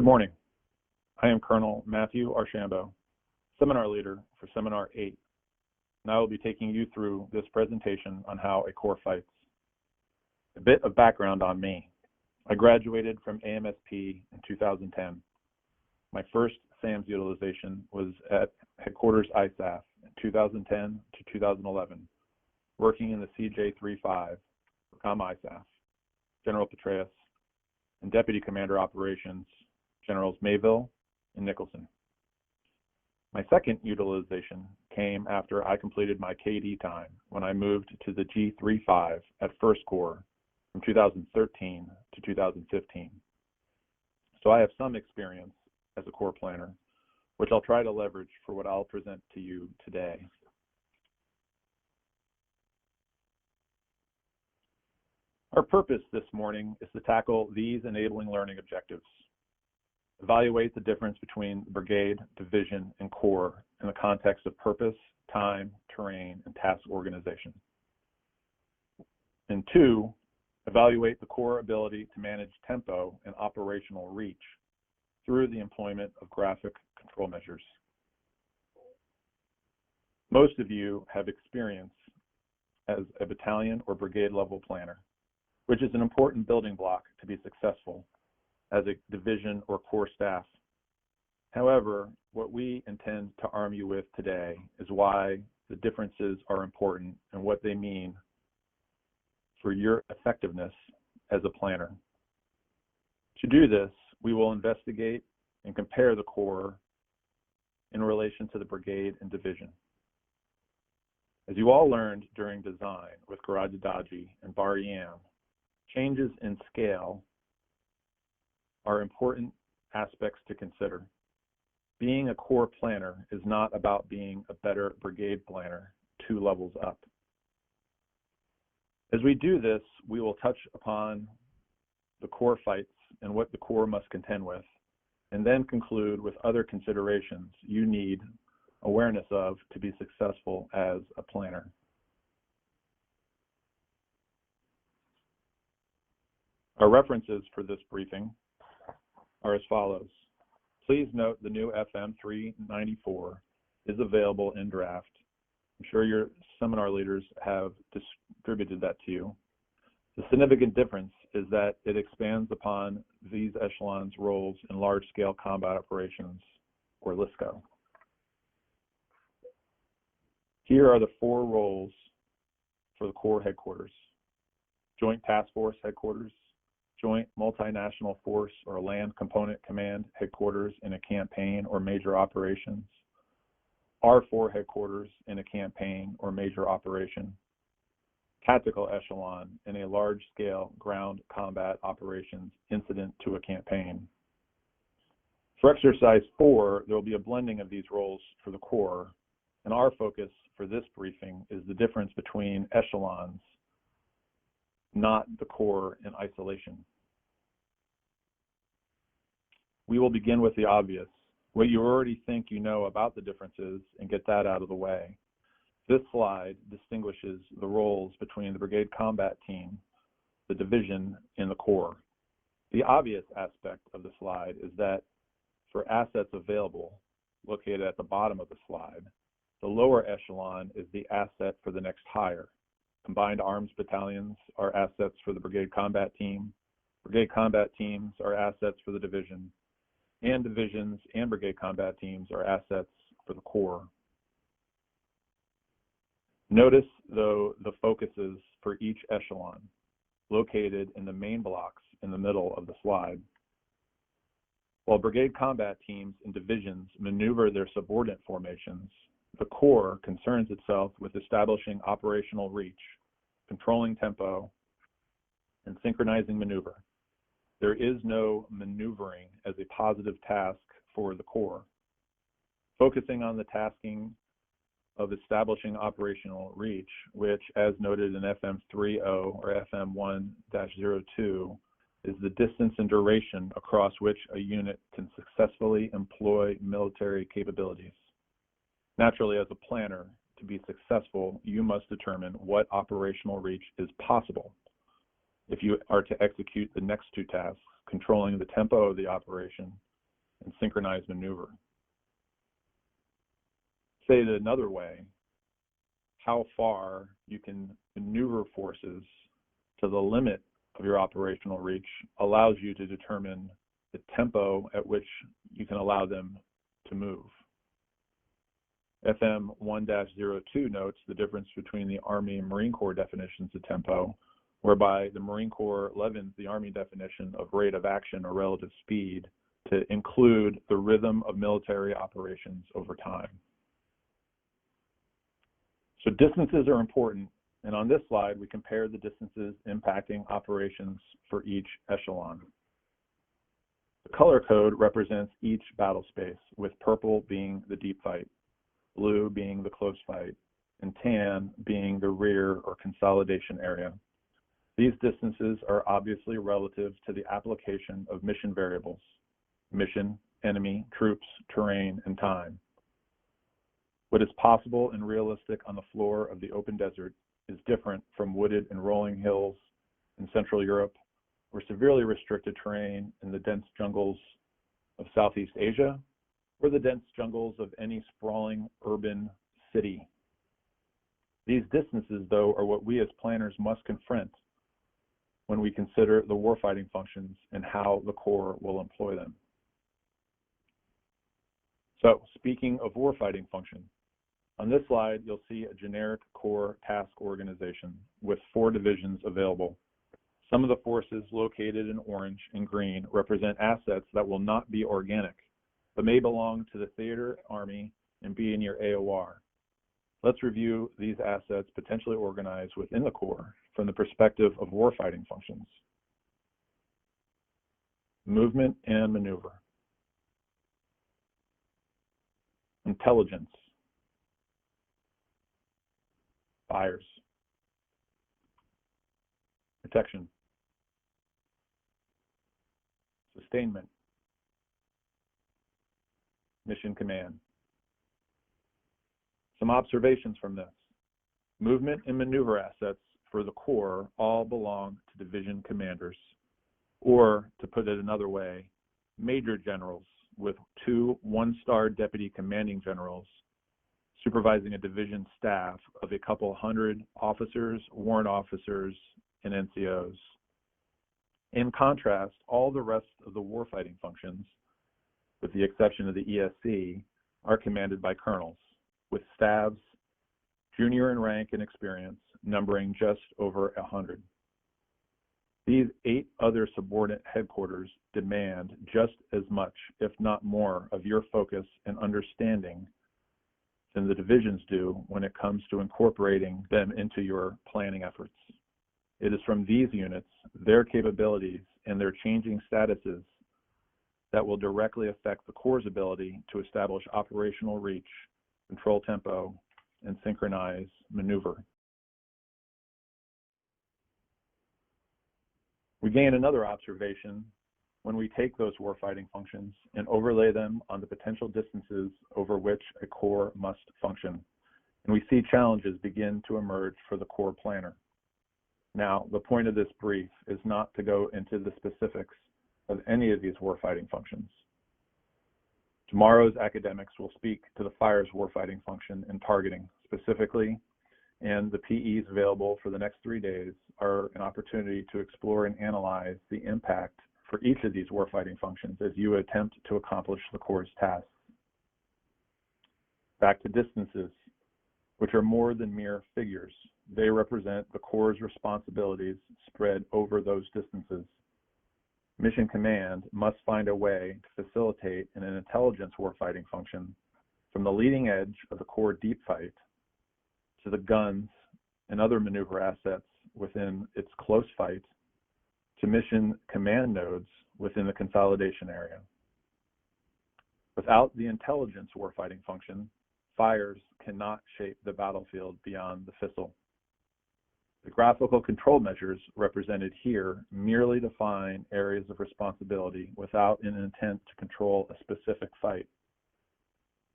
Good morning. I am Colonel Matthew Archambault, Seminar Leader for Seminar 8, and I will be taking you through this presentation on how a corps fights. A bit of background on me. I graduated from AMSP in 2010. My first SAMS utilization was at Headquarters ISAF in 2010 to 2011, working in the CJ-35 for COM ISAF, General Petraeus, and Deputy Commander Operations, Generals Mayville and Nicholson. My second utilization came after I completed my KD time when I moved to the G-35 at First Corps from 2013 to 2015. So I have some experience as a corps planner, which I'll try to leverage for what I'll present to you today. Our purpose this morning is to tackle these enabling learning objectives. Evaluate the difference between brigade, division, and corps in the context of purpose, time, terrain, and task organization. And 2, evaluate the corps ability to manage tempo and operational reach through the employment of graphic control measures. Most of you have experience as a battalion or brigade level planner, which is an important building block to be successful as a division or corps staff. However, what we intend to arm you with today is why the differences are important and what they mean for your effectiveness as a planner. To do this, we will investigate and compare the corps in relation to the brigade and division. As you all learned during design with Garajadaji and Bar Yam, changes in scale are important aspects to consider. Being a corps planner is not about being a better brigade planner 2 levels up. As we do this, we will touch upon the corps fights and what the corps must contend with, and then conclude with other considerations you need awareness of to be successful as a planner. Our references for this briefing are as follows. Please note the new FM 394 is available in draft. I'm sure your seminar leaders have distributed that to you. The significant difference is that it expands upon these echelons' roles in large-scale combat operations, or LSCO. Here are the 4 roles for the Corps Headquarters: Joint Task Force Headquarters, Joint Multinational Force or Land Component Command Headquarters in a campaign or major operations, R4 Headquarters in a campaign or major operation, Tactical Echelon in a large-scale ground combat operations incident to a campaign. For Exercise 4, there will be a blending of these roles for the Corps, and our focus for this briefing is the difference between echelons, not the Corps in isolation. We will begin with the obvious, what you already think you know about the differences, and get that out of the way. This slide distinguishes the roles between the brigade combat team, the division, and the Corps. The obvious aspect of the slide is that for assets available, located at the bottom of the slide, the lower echelon is the asset for the next higher. Combined arms battalions are assets for the brigade combat team. Brigade combat teams are assets for the division. And divisions and brigade combat teams are assets for the Corps. Notice, though, the focuses for each echelon, located in the main blocks in the middle of the slide. While brigade combat teams and divisions maneuver their subordinate formations, the Corps concerns itself with establishing operational reach, controlling tempo, and synchronizing maneuver. There is no maneuvering as a positive task for the Corps. Focusing on the tasking of establishing operational reach, which, as noted in FM 30 or FM 1-02, is the distance and duration across which a unit can successfully employ military capabilities. Naturally, as a planner, to be successful, you must determine what operational reach is possible if you are to execute the next 2 tasks, controlling the tempo of the operation and synchronized maneuver. Say it another way, how far you can maneuver forces to the limit of your operational reach allows you to determine the tempo at which you can allow them to move. FM 1-02 notes the difference between the Army and Marine Corps definitions of tempo, whereby the Marine Corps leavens the Army definition of rate of action or relative speed to include the rhythm of military operations over time. So distances are important, and on this slide we compare the distances impacting operations for each echelon. The color code represents each battle space, with purple being the deep fight, blue being the close fight, and tan being the rear or consolidation area. These distances are obviously relative to the application of mission variables: mission, enemy, troops, terrain, and time. What is possible and realistic on the floor of the open desert is different from wooded and rolling hills in Central Europe, or severely restricted terrain in the dense jungles of Southeast Asia, or the dense jungles of any sprawling urban city. These distances, though, are what we as planners must confront when we consider the warfighting functions and how the Corps will employ them. So, speaking of warfighting function, on this slide, you'll see a generic Corps task organization with 4 divisions available. Some of the forces located in orange and green represent assets that will not be organic, but may belong to the theater army and be in your AOR. Let's review these assets potentially organized within the Corps from the perspective of warfighting functions. Movement and maneuver. Intelligence. Fires. Protection. Sustainment. Mission command. Some observations from this. Movement and maneuver assets for the Corps all belong to division commanders, or to put it another way, major generals with 2 one-star deputy commanding generals supervising a division staff of a couple hundred officers, warrant officers, and NCOs. In contrast, all the rest of the warfighting functions, with the exception of the ESC, are commanded by colonels, with staffs junior in rank and experience, numbering just over 100. These 8 other subordinate headquarters demand just as much, if not more, of your focus and understanding than the divisions do when it comes to incorporating them into your planning efforts. It is from these units, their capabilities, and their changing statuses that will directly affect the Corps' ability to establish operational reach, control tempo, and synchronize maneuver. We gain another observation when we take those warfighting functions and overlay them on the potential distances over which a Corps must function, and we see challenges begin to emerge for the Corps planner. Now, the point of this brief is not to go into the specifics of any of these warfighting functions. Tomorrow's academics will speak to the fires warfighting function and targeting specifically, and the PEs available for the next 3 days are an opportunity to explore and analyze the impact for each of these warfighting functions as you attempt to accomplish the Corps' tasks. Back to distances, which are more than mere figures. They represent the Corps' responsibilities spread over those distances. Mission Command must find a way to facilitate an intelligence warfighting function from the leading edge of the Corps deep fight to the guns and other maneuver assets within its close fight to mission command nodes within the consolidation area. Without the intelligence warfighting function, fires cannot shape the battlefield beyond the FISL. The graphical control measures represented here merely define areas of responsibility without an intent to control a specific fight.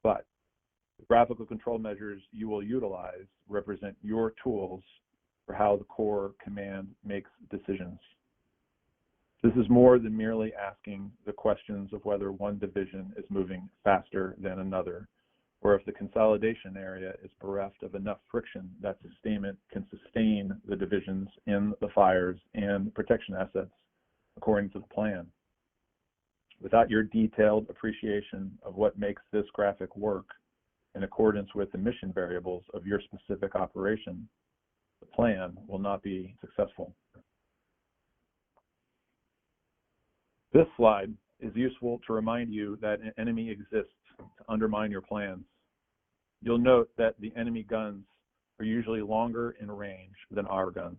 But the graphical control measures you will utilize represent your tools for how the Corps command makes decisions. This is more than merely asking the questions of whether one division is moving faster than another, or if the consolidation area is bereft of enough friction that sustainment can sustain the divisions in the fires and protection assets according to the plan. Without your detailed appreciation of what makes this graphic work in accordance with the mission variables of your specific operation, the plan will not be successful. This slide is useful to remind you that an enemy exists to undermine your plans. You'll note that the enemy guns are usually longer in range than our guns,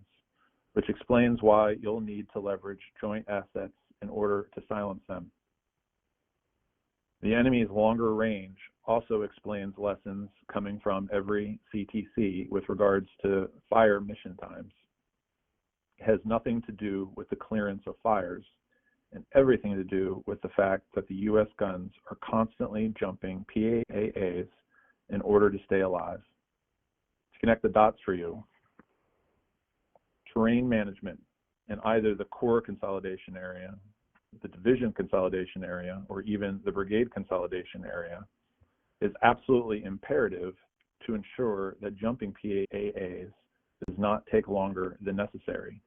which explains why you'll need to leverage joint assets in order to silence them. The enemy's longer range also explains lessons coming from every CTC with regards to fire mission times. It has nothing to do with the clearance of fires and everything to do with the fact that the U.S. guns are constantly jumping PAAs in order to stay alive. To connect the dots for you, terrain management in either the corps consolidation area, the division consolidation area, or even the brigade consolidation area is absolutely imperative to ensure that jumping PAAs does not take longer than necessary,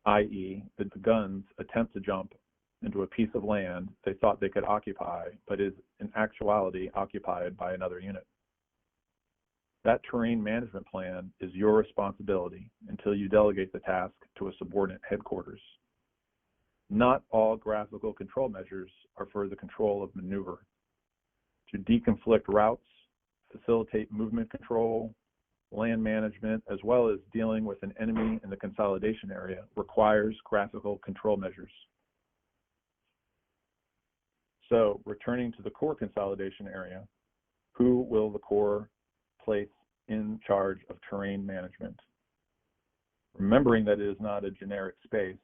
i.e., that the guns attempt to jump into a piece of land they thought they could occupy, but is in actuality occupied by another unit. That terrain management plan is your responsibility until you delegate the task to a subordinate headquarters. Not all graphical control measures are for the control of maneuver. To deconflict routes, facilitate movement control, land management, as well as dealing with an enemy in the consolidation area requires graphical control measures. So, returning to the corps consolidation area, who will the corps place in charge of terrain management? Remembering that it is not a generic space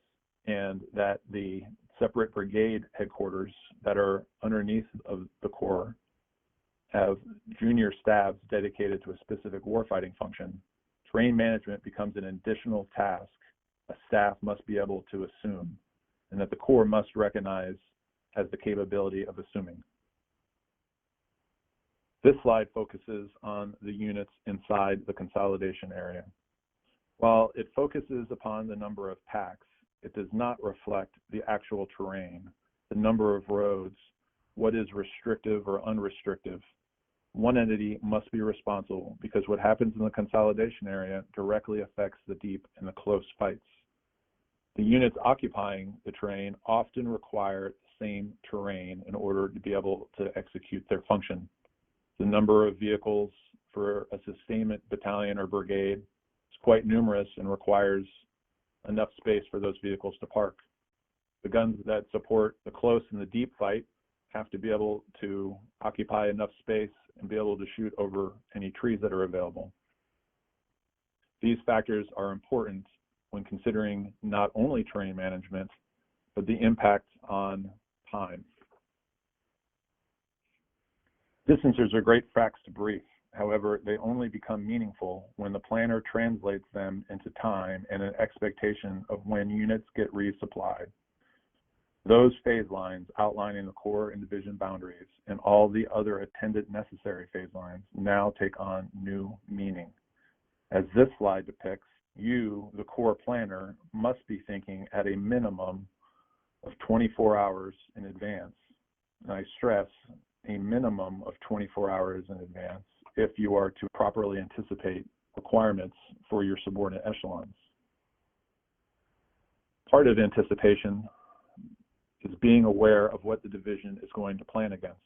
and that the separate brigade headquarters that are underneath of the corps have junior staffs dedicated to a specific warfighting function, terrain management becomes an additional task a staff must be able to assume, and that the corps must recognize has the capability of assuming. This slide focuses on the units inside the consolidation area. While it focuses upon the number of packs, it does not reflect the actual terrain, the number of roads, what is restrictive or unrestrictive. One entity must be responsible because what happens in the consolidation area directly affects the deep and the close fights. The units occupying the terrain often require the same terrain in order to be able to execute their function. The number of vehicles for a sustainment battalion or brigade is quite numerous and requires enough space for those vehicles to park. The guns that support the close and the deep fight have to be able to occupy enough space and be able to shoot over any trees that are available. These factors are important when considering not only terrain management, but the impact on time. Distances are great facts to brief. However, they only become meaningful when the planner translates them into time and an expectation of when units get resupplied. Those phase lines outlining the corps and division boundaries and all the other attendant necessary phase lines now take on new meaning. As this slide depicts, you, the corps planner, must be thinking at a minimum of 24 hours in advance. And I stress a minimum of 24 hours in advance if you are to properly anticipate requirements for your subordinate echelons. Part of anticipation is being aware of what the division is going to plan against.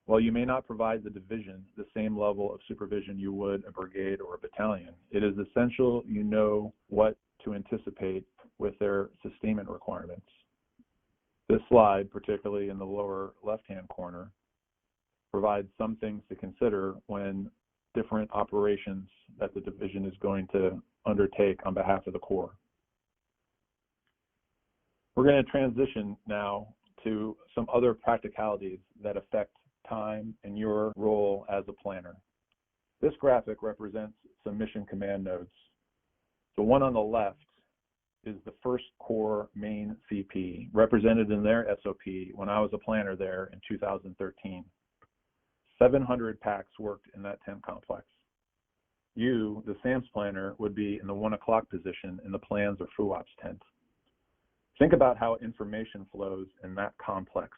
While you may not provide the division the same level of supervision you would a brigade or a battalion, it is essential you know what to anticipate with their sustainment requirements. This slide, particularly in the lower left-hand corner, provides some things to consider when different operations that the division is going to undertake on behalf of the corps. We're going to transition now to some other practicalities that affect time and your role as a planner. This graphic represents some mission command nodes. The one on the left is the First Corps Maine CP, represented in their SOP when I was a planner there in 2013. 700 PACs worked in that tent complex. You, the SAMS planner, would be in the 1 o'clock position in the plans or FUOPS tent. Think about how information flows in that complex.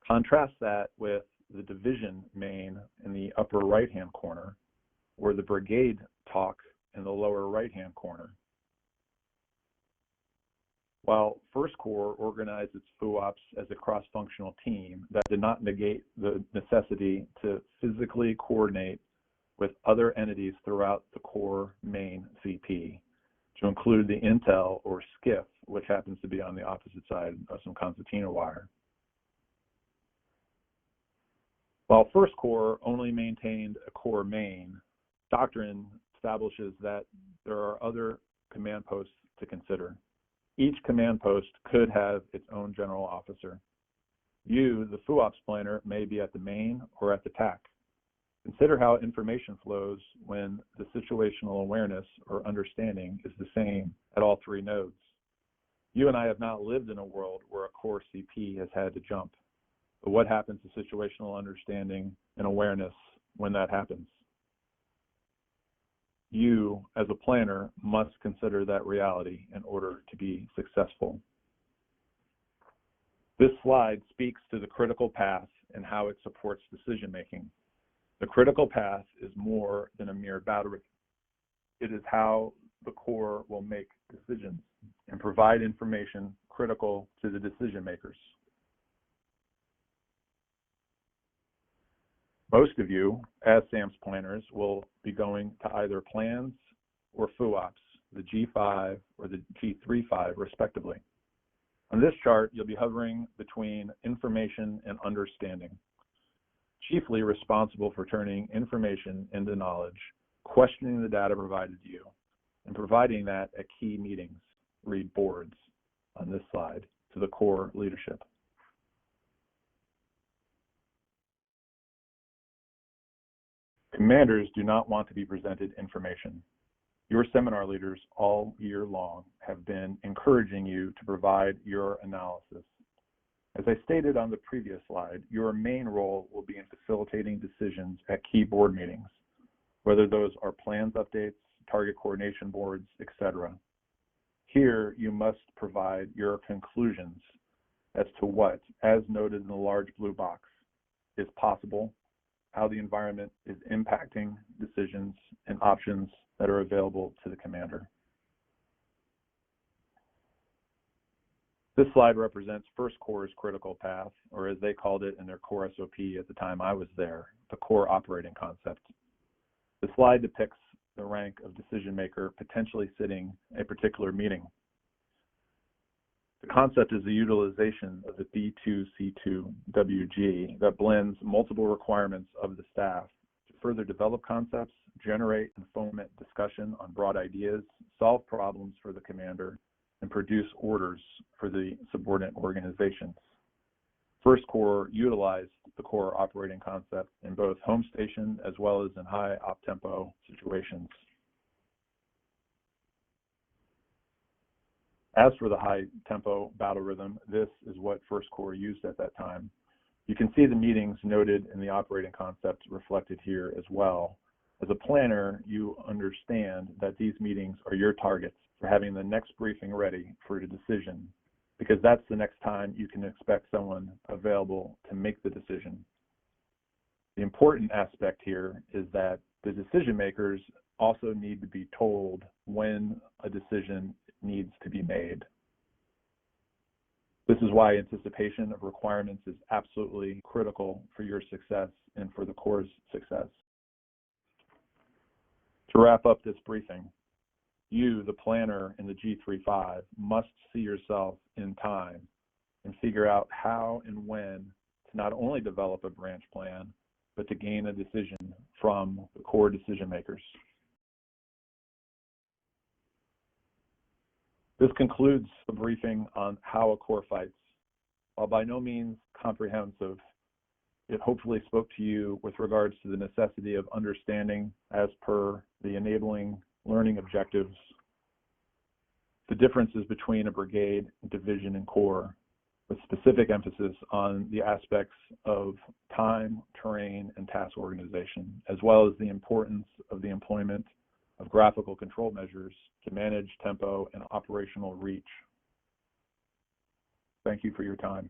Contrast that with the division main in the upper right-hand corner, or the brigade talk in the lower right-hand corner. While First Corps organized its FUOPS as a cross-functional team, that did not negate the necessity to physically coordinate with other entities throughout the Corps Maine CP, to include the Intel or SCIF, which happens to be on the opposite side of some concertina wire. While First Corps only maintained a Corps Maine, doctrine establishes that there are other command posts to consider. Each command post could have its own general officer. You, the FUOPS planner, may be at the main or at the TAC. Consider how information flows when the situational awareness or understanding is the same at all three nodes. You and I have not lived in a world where a Corps CP has had to jump. But what happens to situational understanding and awareness when that happens? You, as a planner, must consider that reality in order to be successful. This slide speaks to the critical path and how it supports decision-making. The critical path is more than a mere battery. It is how the Corps will make decisions and provide information critical to the decision makers. Most of you, as SAMS planners, will be going to either plans or FUOPS, the G5 or the G35, respectively. On this chart, you'll be hovering between information and understanding, chiefly responsible for turning information into knowledge, questioning the data provided to you, and providing that at key meetings, read boards on this slide, to the Corps leadership. Commanders do not want to be presented information. Your seminar leaders all year long have been encouraging you to provide your analysis. As I stated on the previous slide, your main role will be in facilitating decisions at key board meetings, whether those are plans updates, target coordination boards, etc. Here, you must provide your conclusions as to what, as noted in the large blue box, is possible, how the environment is impacting decisions and options that are available to the commander. This slide represents First Corps' critical path, or as they called it in their Corps SOP at the time I was there, the Corps operating concept. The slide depicts the rank of decision maker potentially sitting a particular meeting. The concept is the utilization of the B2C2WG that blends multiple requirements of the staff to further develop concepts, generate and foment discussion on broad ideas, solve problems for the commander, and produce orders for the subordinate organizations. First Corps utilized the Corps operating concept in both home station as well as in high op-tempo situations. As for the high-tempo battle rhythm, this is what First Corps used at that time. You can see the meetings noted in the operating concept reflected here as well. As a planner, you understand that these meetings are your targets for having the next briefing ready for a decision, because that's the next time you can expect someone available to make the decision. The important aspect here is that the decision makers also need to be told when a decision needs to be made. This is why anticipation of requirements is absolutely critical for your success and for the Corps' success. To wrap up this briefing, you, the planner in the G35, must see yourself in time and figure out how and when to not only develop a branch plan, but to gain a decision from the Corps decision makers. This concludes the briefing on how a Corps fights. While by no means comprehensive, it hopefully spoke to you with regards to the necessity of understanding as per the enabling learning objectives the differences between a brigade, division, and corps, with specific emphasis on the aspects of time, terrain, and task organization, as well as the importance of the employment of graphical control measures to manage tempo and operational reach. Thank you for your time.